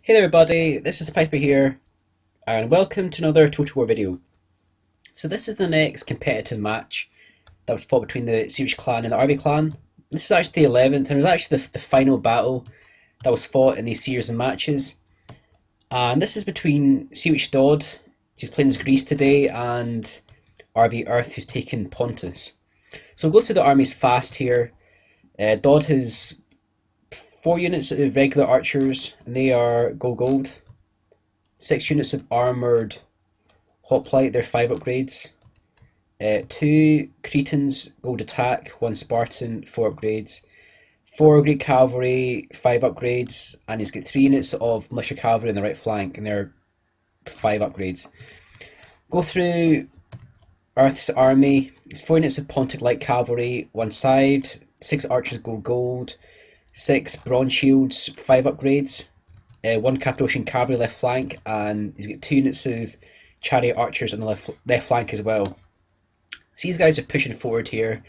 Hey there everybody, this is Piper here, and welcome to another Total War video. So this is the next competitive match that was fought between the CoH clan and the RV clan. This was actually the 11th, and it was actually the final battle that was fought in these series of matches. And this is between CoH Daud, who's playing as Greece today, and RV Earth, who's taken Pontus. So we'll go through the armies fast here. Daud has 4 units of regular archers, and they are gold. 6 units of armoured hoplite, they're 5 upgrades. 2 Cretans, gold attack, 1 Spartan, 4 upgrades. 4 Greek cavalry, 5 upgrades, and he's got 3 units of militia cavalry on the right flank, and they're 5 upgrades. Go through Earth's army. It's 4 units of Pontic light cavalry, 1 side, 6 archers gold, 6 bronze shields, 5 upgrades, 1 Cappadocian cavalry left flank, and he's got 2 units of chariot archers on the left flank as well. So these guys are pushing forward here.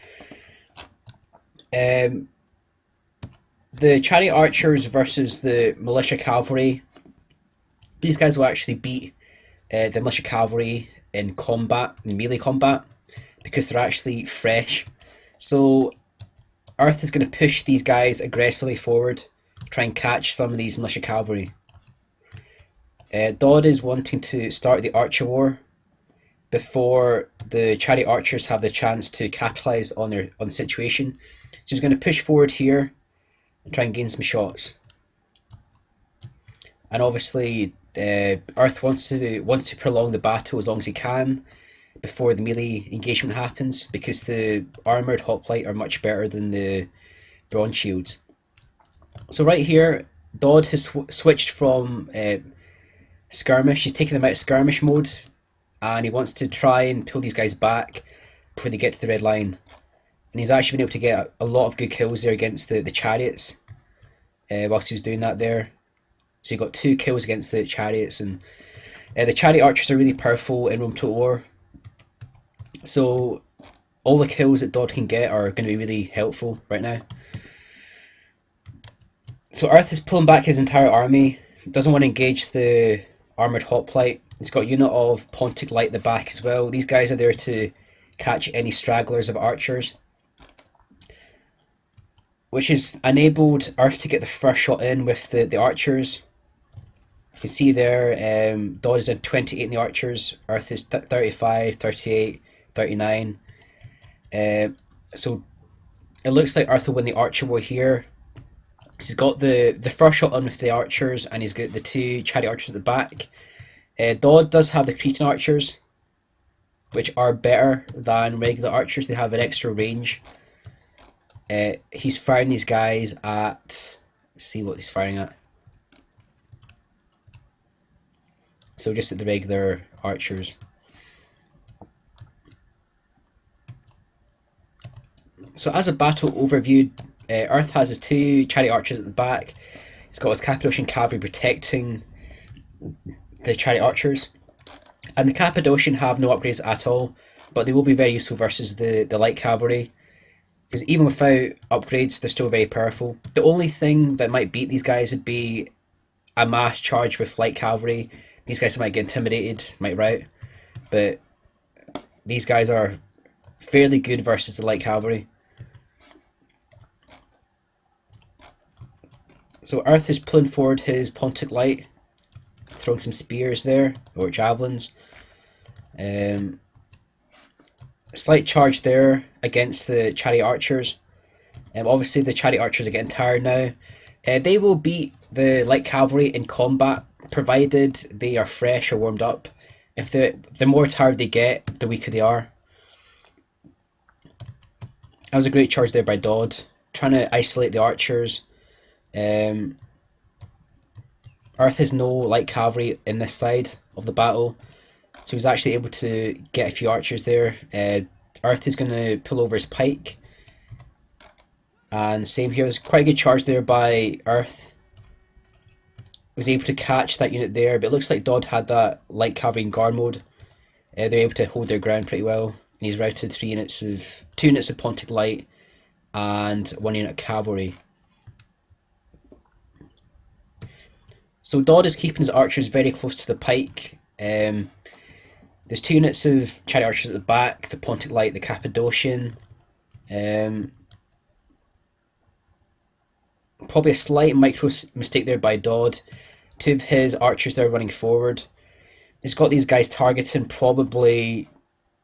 The chariot archers versus the militia cavalry. These guys will actually beat the militia cavalry in combat, in melee combat, because they're actually fresh. So Earth is going to push these guys aggressively forward, try and catch some of these militia cavalry. Daud is wanting to start the archer war before the chariot archers have the chance to capitalise on the situation. So he's going to push forward here and try and gain some shots. And obviously, Earth wants to prolong the battle as long as he can before the melee engagement happens, because the armoured hoplite are much better than the bronze shields. So right here, Daud has switched from skirmish. He's taken them out of skirmish mode, and he wants to try and pull these guys back before they get to the red line. And he's actually been able to get a lot of good kills there against the chariots whilst he was doing that there. So he got 2 kills against the chariots, and the chariot archers are really powerful in Rome Total War. So all the kills that Daud can get are going to be really helpful right now. So Earth is pulling back his entire army. Doesn't want to engage the armoured hoplite. He's got a unit of Pontic light at the back as well. These guys are there to catch any stragglers of archers, which has enabled Earth to get the first shot in with the archers. You can see there, Daud is at 28 in the archers, Earth is 35, 38, 39. So it looks like Earth will win the archer war here. He's got the first shot on with the archers, and he's got the 2 chariot archers at the back. Daud does have the Cretan archers, which are better than regular archers. They have an extra range. He's firing these guys at... Let's see what he's firing at. So just at the regular archers. So as a battle overview, Earth has his 2 chariot archers at the back. He's got his Cappadocian cavalry protecting the chariot archers. And the Cappadocian have no upgrades at all, but they will be very useful versus the light cavalry, because even without upgrades, they're still very powerful. The only thing that might beat these guys would be a mass charge with light cavalry. These guys might get intimidated, might rout, but these guys are fairly good versus the light cavalry. So Earth is pulling forward his Pontic light, throwing some spears there, or javelins. Slight charge there against the chariot archers. Obviously the chariot archers are getting tired now. They will beat the light cavalry in combat, provided they are fresh or warmed up. If the more tired they get, the weaker they are. That was a great charge there by Daud, trying to isolate the archers. Earth has no light cavalry in this side of the battle, so he's actually able to get a few archers there. Earth is going to pull over his pike, and same here. There's quite a good charge there by Earth. Was able to catch that unit there, but it looks like Daud had that light cavalry in guard mode. They're able to hold their ground pretty well, and he's routed 2 units of Pontic light and 1 unit of cavalry. So Daud is keeping his archers very close to the pike. There's 2 units of chariot archers at the back, the Pontic Light, the Cappadocian. Probably a slight micro mistake there by Daud. 2 of his archers there running forward. He's got these guys targeting probably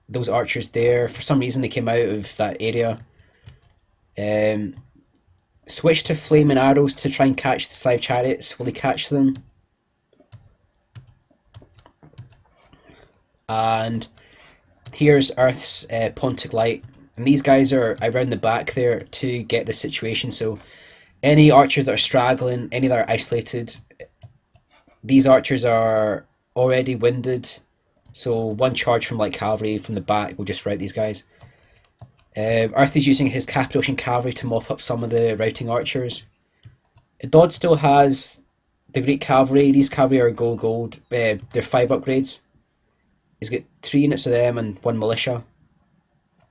those archers there. For some reason they came out of that area. Switch to flaming arrows to try and catch the Scythe chariots. Will he catch them? And here's Earth's Pontic Light. And these guys are around the back there to get the situation. So any archers that are straggling, any that are isolated, these archers are already winded. So one charge from like cavalry from the back will just rout these guys. Earth is using his Cappadocian cavalry to mop up some of the routing archers. Daud still has the Greek cavalry. These cavalry are gold. They're 5 upgrades. He's got 3 units of them and 1 militia.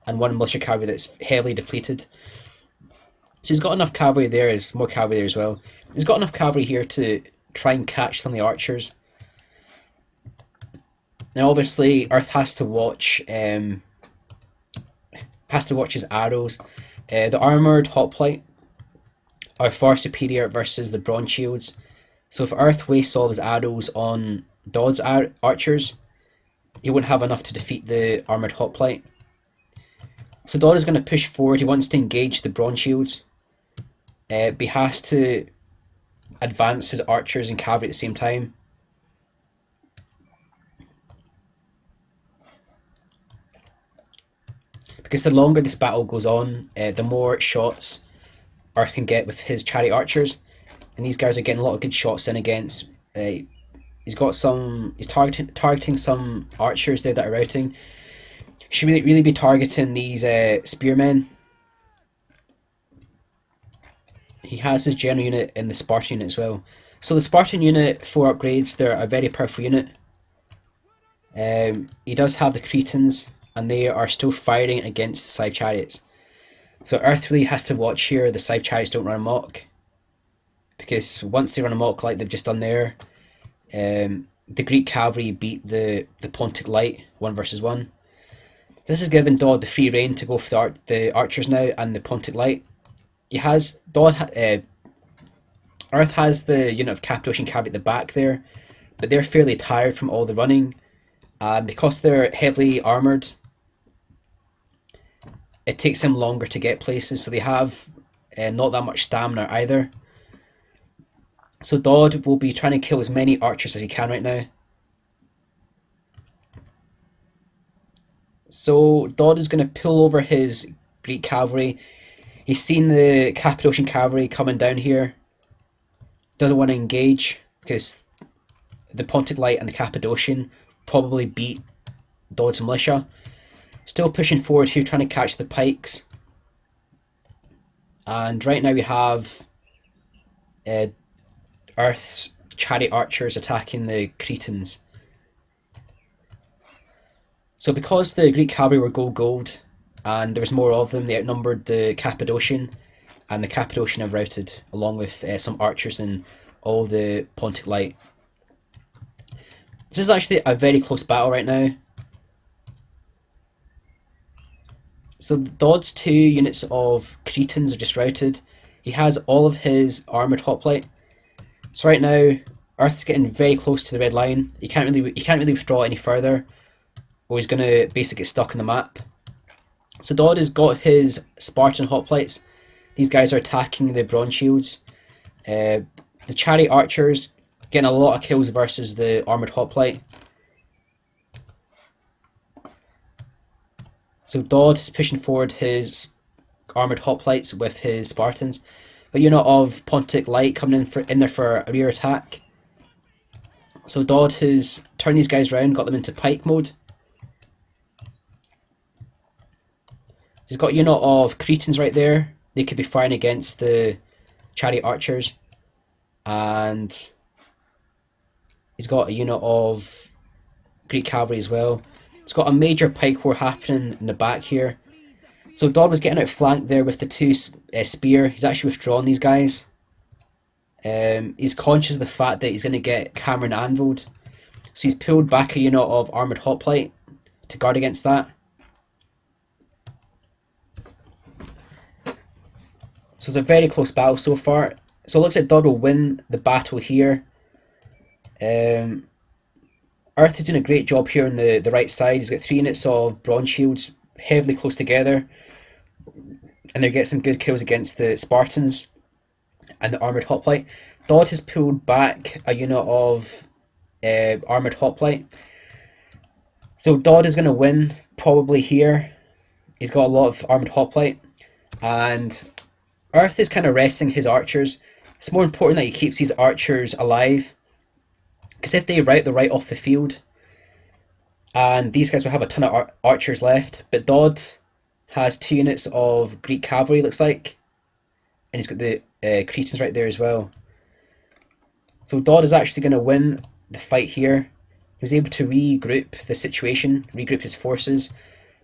And 1 militia cavalry that's heavily depleted. So he's got enough cavalry there, there's more cavalry there as well. He's got enough cavalry here to try and catch some of the archers. Now obviously Earth has to watch his arrows. The armoured hoplite are far superior versus the bronze shields. So if Earth wastes all his arrows on Daud's archers, he wouldn't have enough to defeat the armoured hoplite. So Daud is going to push forward. He wants to engage the bronze shields. But he has to advance his archers and cavalry at the same time. Because the longer this battle goes on, the more shots Earth can get with his chariot archers. And these guys are getting a lot of good shots in against. He's targeting some archers there that are routing. Should really be targeting these spearmen. He has his general unit in the Spartan unit as well. So the Spartan unit, 4 upgrades, they're a very powerful unit. He does have the Cretans, and they are still firing against the Scythe chariots. So Earth really has to watch here the Scythe chariots don't run amok. Because once they run amok like they've just done there, the Greek cavalry beat the Pontic Light 1 versus 1. This has given Daud the free rein to go for the archers now and the Pontic Light. Earth has the unit of Cappadocian cavalry at the back there, but they're fairly tired from all the running, and because they're heavily armoured, it takes them longer to get places, so they have not that much stamina either. So Daud will be trying to kill as many archers as he can right now. So Daud is going to pull over his Greek cavalry. He's seen the Cappadocian cavalry coming down here. Doesn't want to engage because the Pontic Light and the Cappadocian probably beat Daud's militia. Still pushing forward here, trying to catch the pikes. And right now we have Earth's chariot archers attacking the Cretans. So because the Greek cavalry were gold and there was more of them, they outnumbered the Cappadocian, and the Cappadocian have routed along with some archers and all the Pontic Light. This is actually a very close battle right now. So Daud's 2 units of Cretans are just routed. He has all of his armoured hoplite. So right now Earth's getting very close to the red line. He can't really withdraw any further, or he's gonna basically get stuck on the map. So Daud has got his Spartan hoplites. These guys are attacking the bronze shields. The chariot archers getting a lot of kills versus the armoured hoplite. So Daud is pushing forward his armoured hoplites with his Spartans. A unit of Pontic Light coming in there for a rear attack. So Daud has turned these guys around, got them into pike mode. He's got a unit of Cretans right there. They could be firing against the chariot archers. And he's got a unit of Greek cavalry as well. He's got a major pike war happening in the back here. So Daud was getting outflanked there with the 2 spear. He's actually withdrawn these guys. He's conscious of the fact that he's going to get Cameron anvilled, so he's pulled back a unit of armoured hoplite to guard against that. So it's a very close battle so far. So it looks like Daud will win the battle here. Earth is doing a great job here on the right side. He's got 3 units of bronze shields heavily close together, and they get some good kills against the Spartans and the armoured hoplite. Daud has pulled back a unit of armoured hoplite. So Daud is going to win probably here. He's got a lot of armoured hoplite, and Earth is kind of resting his archers. It's more important that he keeps these archers alive, because if they rout, they're right off the field, and these guys will have a ton of archers left. But Daud has 2 units of Greek cavalry, looks like, and he's got the Cretans right there as well. So Daud is actually going to win the fight here. He was able to regroup the situation, regroup his forces,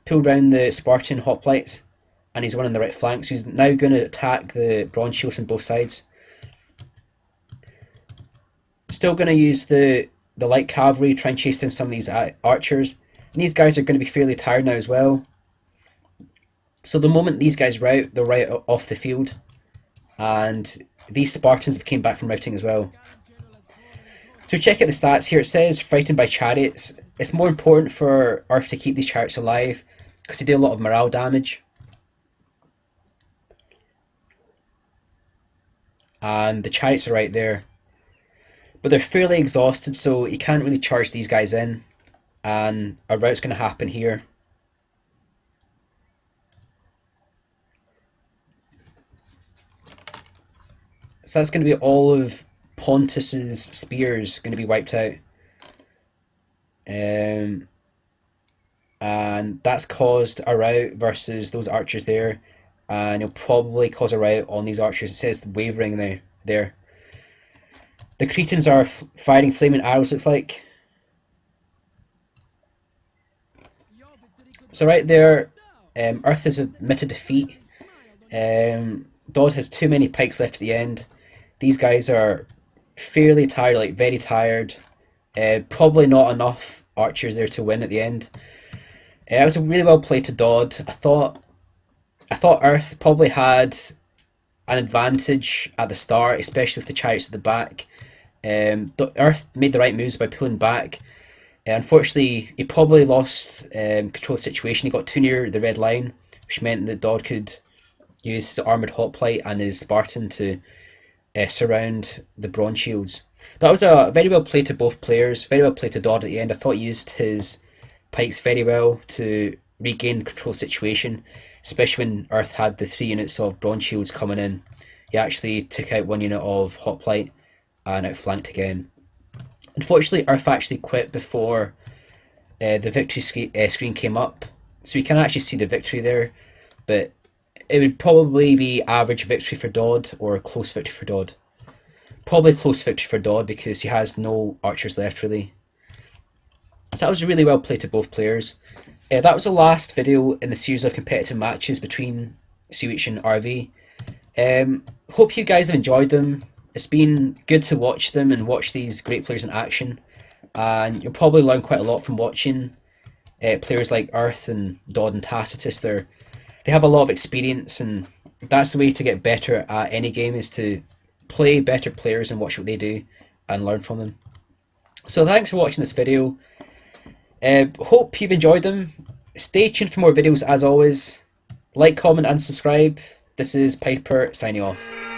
pull down the Spartan hoplites, and he's winning the right flank. So he's now going to attack the bronze shields on both sides. Still going to use the light cavalry, try and chase down some of these archers. And these guys are going to be fairly tired now as well. So the moment these guys rout, they'll rout off the field. And these Spartans have came back from routing as well. So check out the stats here. It says frightened by chariots. It's more important for Earth to keep these chariots alive, because they do a lot of morale damage. And the chariots are right there. But they're fairly exhausted, so you can't really charge these guys in. And a rout's going to happen here. So that's going to be all of Pontus's spears going to be wiped out. And that's caused a rout versus those archers there. And it'll probably cause a rout on these archers. It says wavering there. The Cretans are firing flaming arrows, looks like. So right there, Earth has admitted defeat. Daud has too many pikes left at the end. These guys are fairly tired, like very tired. Probably not enough archers there to win at the end. It was a really well played to Daud. I thought Earth probably had an advantage at the start, especially with the chariots at the back. Earth made the right moves by pulling back. Unfortunately, he probably lost control of the situation. He got too near the red line, which meant that Daud could use his armoured hoplite and his Spartan to surround the bronze shields. That was a very well played to both players, very well played to Daud at the end. I thought he used his pikes very well to regain control of the situation, especially when Earth had the 3 units of bronze shields coming in. He actually took out 1 unit of hoplite and outflanked again. Unfortunately, Earth actually quit before the victory screen came up, so you can actually see the victory there, but it would probably be average victory for Daud or close victory for Daud. Probably close victory for Daud because he has no archers left really. So that was really well played to both players. That was the last video in the series of competitive matches between CoH and RV. Hope you guys have enjoyed them. It's been good to watch them and watch these great players in action, and you'll probably learn quite a lot from watching players like Earth and Daud and Tacitus. They have a lot of experience, and that's the way to get better at any game, is to play better players and watch what they do and learn from them. So thanks for watching this video. Hope you've enjoyed them. Stay tuned for more videos as always. Like, comment and subscribe. This is Piper signing off.